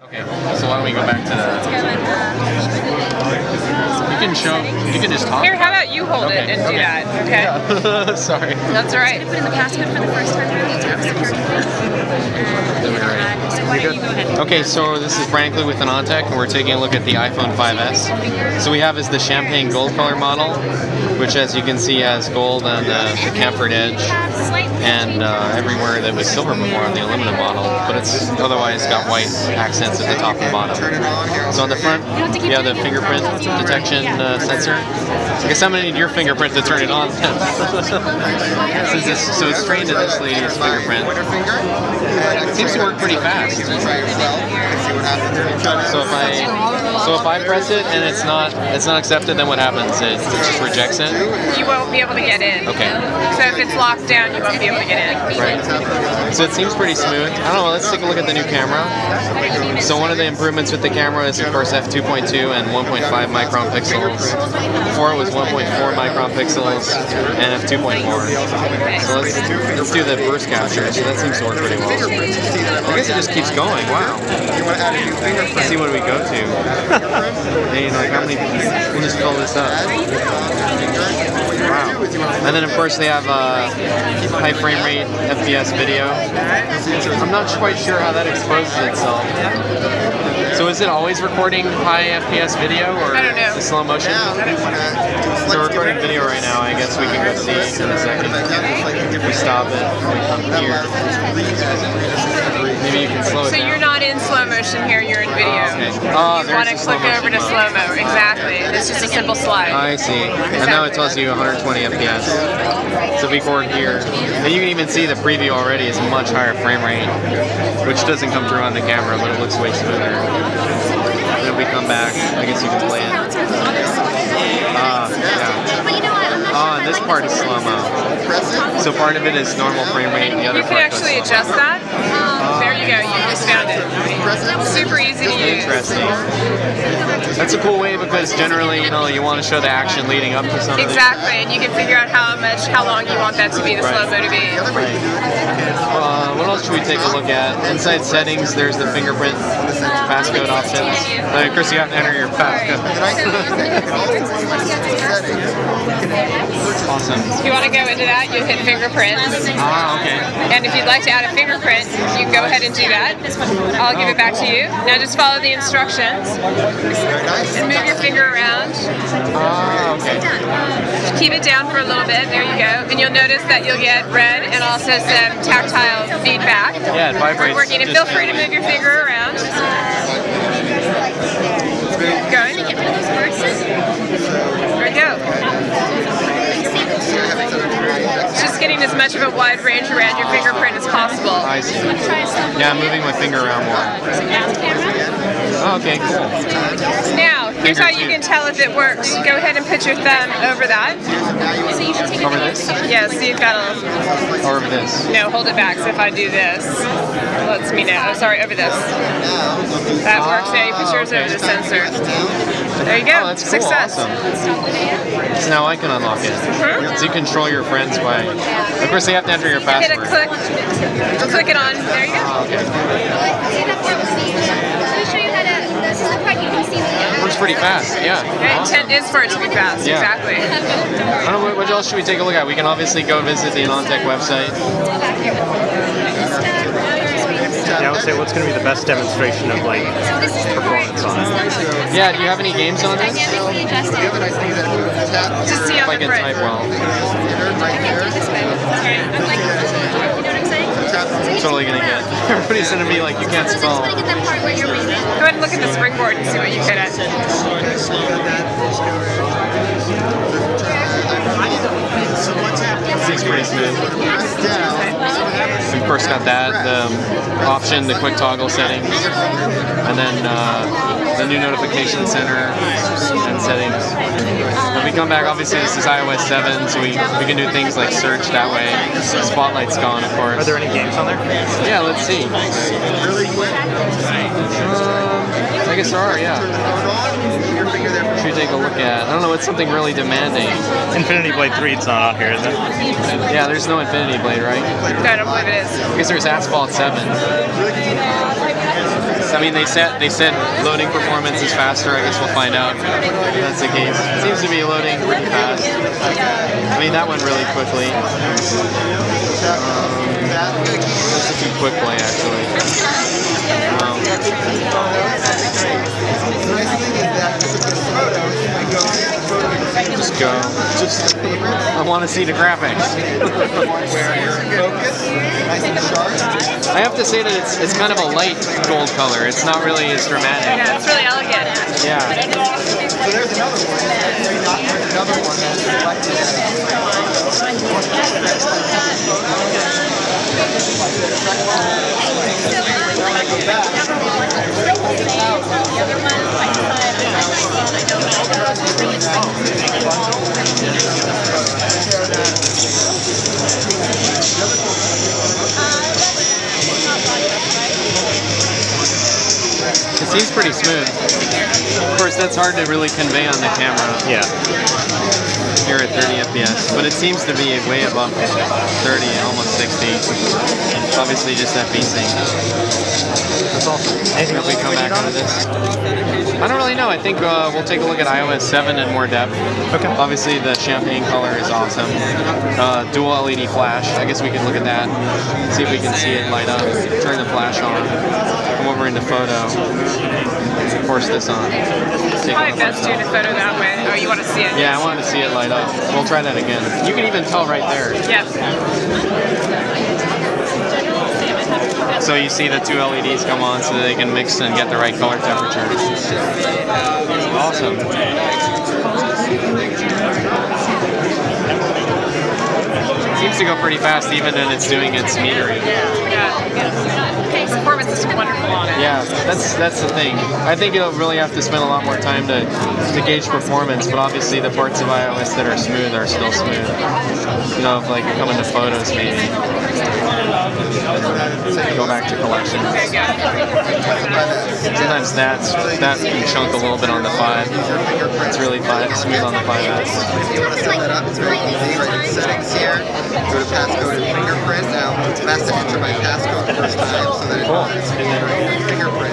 Okay, so why don't we go back to the... You can just talk. Here, how about you hold it and do that, okay? Yeah. Sorry. That's all right. Put in the passcode for the first time through Okay, so this is Brankley with Innards, and we're taking a look at the iPhone 5S. So we have is the champagne gold color model, which as you can see has gold on the chamfered edge, and everywhere that was silver before on the aluminum model, but it's otherwise got white accents at the top and bottom. So on the front, you have the fingerprint detection sensor. I guess I'm going to need your fingerprint to turn it on. So it's trained to this lady's fingerprint. It seems to work pretty fast. So if I press it and it's not accepted, then what happens? It just rejects it? You won't be able to get in. Okay. So if it's locked down, you won't be able to get in. Right. So it seems pretty smooth. I don't know, let's take a look at the new camera. So one of the improvements with the camera is of course f2.2 and 1.5 micron pixels. Before it was 1.4 micron pixels and f2.4. So let's do the burst capture. So that seems to work pretty well. I guess it just keeps going. Wow. Let's see what we go to. And like how many? We'll just fill this up. Wow. And then of course they have high frame rate FPS video. I'm not quite sure how that exposes itself. So is it always recording high FPS video or I don't know. the slow motion? So we're recording video right now. I guess we can go see in a second. If we stop it, we come here. Maybe you can slow it down. So you're not in slow motion here, you're in video. Okay. You want to click over to slow-mo. Exactly. It's just a simple slide. I see. And now it tells you 120 FPS. So if we record here, and you can even see the preview already is a much higher frame rate, which doesn't come through on the camera, but it looks way smoother. And if we come back, I guess you can play it. And this part is slow-mo. So part of it is normal frame rate, and the other part is slow-mo. You can actually adjust that. There you go, you just found it. Super easy to use. Interesting. That's a cool way because generally, you know, you want to show the action leading up to something. Exactly, and you can figure out how long you want that to be, the slow-mo to be. Right. What else should we take a look at? Inside settings, there's the fingerprint passcode options. Of course, you have to enter your passcode. Awesome. If you want to go into that, you hit fingerprint. Okay. And if you'd like to add a fingerprint, you can go ahead and do that. I'll give it back to you. Now just follow the instructions. And move your finger around. Okay. Keep it down for a little bit. There you go. And you'll notice that you'll get red and also some tactile feedback. Yeah, it vibrates. Working. And feel free to move your finger around. Good. There we go. Just getting as much of a wide range around your fingerprint as possible. I see. Yeah, I'm moving my finger around more. Okay, cool. Now, here's how you can tell if it works. Go ahead and put your thumb over that. Over this? Yeah, so you've got a... Or over this? No, hold it back. So if I do this, it lets me know. Oh, sorry, over this. That works. Now you put yours over the sensor. There you go. Oh, that's cool. Success. Awesome. So now I can unlock it. So you control your friends by... Of course, they have to enter your password. Hit a click. Click it on. There you go. Okay. Works pretty fast, yeah. The intent is for it to be fast, exactly. I don't know, what else should we take a look at? We can obviously go visit the Innards website. Yeah, I would say what's going to be the best demonstration of like performance on it? Yeah, do you have any games on this? Just see on if I the can type well. Totally gonna get. Everybody's gonna be like, you can't spell. Go ahead and look at the springboard and see what you get at. Seems pretty smooth. Of course, got that, the option, the quick toggle settings, and then the new notification center and settings. When we come back, obviously this is iOS 7, so we can do things like search that way. Spotlight's gone, of course. Are there any games on there? Yeah, let's see. I guess there are, yeah. Should we take a look at? I don't know, it's something really demanding. Infinity Blade 3, it's not on here, is it? Yeah, there's no Infinity Blade, right? I don't believe it is. I guess there's Asphalt 7. I mean, they said loading performance is faster. I guess we'll find out if that's the case. It seems to be loading pretty fast. I mean, that went really quickly. Just a too quick play, actually. Just go. I want to see the graphics. I have to say that it's kind of a light gold color. It's not really as dramatic. Yeah, it's really elegant. Yeah. So there's another one that's selected It seems pretty smooth. Of course, that's hard to really convey on the camera. Yeah. Here at 30 FPS, but it seems to be way above 30, almost 60. Obviously, just that V-Sync. That's awesome. Anything If we come back out of this, I don't really know. I think we'll take a look at iOS 7 in more depth. Okay. Obviously, the champagne color is awesome. Dual LED flash. I guess we could look at that. See if we can see it light up. Turn the flash on. Come over into photo. Force this on. It's probably best doing a photo that way. Oh, you want to see it? Yeah, I wanted to see it light up. We'll try that again. You can even tell right there. Yep. So you see the two LEDs come on so that they can mix and get the right color temperature. Awesome. Seems to go pretty fast even when it's doing its metering. Yeah. Performance is wonderful on it. Yeah, that's the thing. I think you'll really have to spend a lot more time to gauge performance, but obviously the parts of iOS that are smooth are still smooth. You know, if like you come into photos maybe. Go back to collection. Sometimes that can chunk a little bit on the 5. It's really smooth on the 5S. If you want to set that up, it's very easy. Right in settings here, go to passcode and fingerprint. Now, I'm asked to enter my passcode first time so that it fingerprint.